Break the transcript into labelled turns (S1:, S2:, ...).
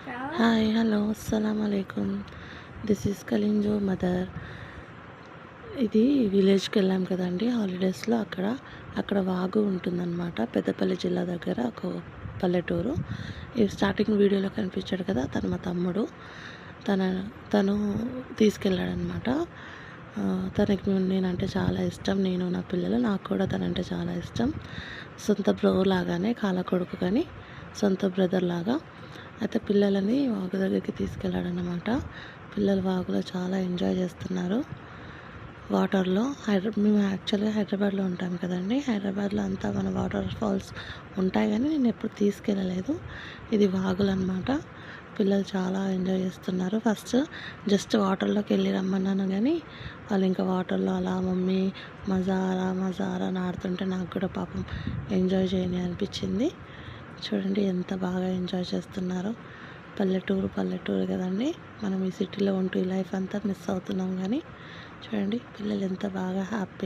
S1: Hi hello అస్సలం అలైకుమ్. This is కలింజో మదర్. ఇది విలేజ్కి వెళ్ళాం కదండి హాలిడేస్లో. అక్కడ వాగు ఉంటుందన్నమాట. పెద్దపల్లి జిల్లా దగ్గర ఒక పల్లెటూరు. ఈ స్టార్టింగ్ వీడియోలో కనిపించాడు కదా, తను మా తమ్ముడు. తను తీసుకెళ్ళాడనమాట. తనకి నేనంటే చాలా ఇష్టం. నేను నా పిల్లలు, నాకు కూడా తనంటే చాలా ఇష్టం. సొంత బ్రో లాగానే, కాల కొడుకు కానీ సొంత బ్రదర్ లాగా. అయితే పిల్లలని వాగు దగ్గరికి తీసుకెళ్ళాడనమాట. పిల్లలు వాగులో చాలా ఎంజాయ్ చేస్తున్నారు వాటర్లో. మేము యాక్చువల్గా హైదరాబాద్లో ఉంటాం కదండి. హైదరాబాద్లో అంతా మన వాటర్ ఫాల్స్ ఉంటాయి, కానీ నేను ఎప్పుడు తీసుకెళ్ళలేదు. ఇది వాగులు అనమాట. పిల్లలు చాలా ఎంజాయ్ చేస్తున్నారు. ఫస్ట్ జస్ట్ వాటర్లోకి వెళ్ళి రమ్మన్నాను, కానీ వాళ్ళు ఇంకా వాటర్లో అలా మమ్మీ మజారా మజారా అని ఆడుతుంటే నాకు కూడా పాపం ఎంజాయ్ చేయని అనిపించింది. చూడండి ఎంత బాగా ఎంజాయ్ చేస్తున్నారో. పల్లెటూరు కదండి. మనం ఈ సిటీలో ఉంటూ ఈ లైఫ్ అంతా మిస్ అవుతున్నాం, కానీ చూడండి పిల్లలు ఎంత బాగా హ్యాపీ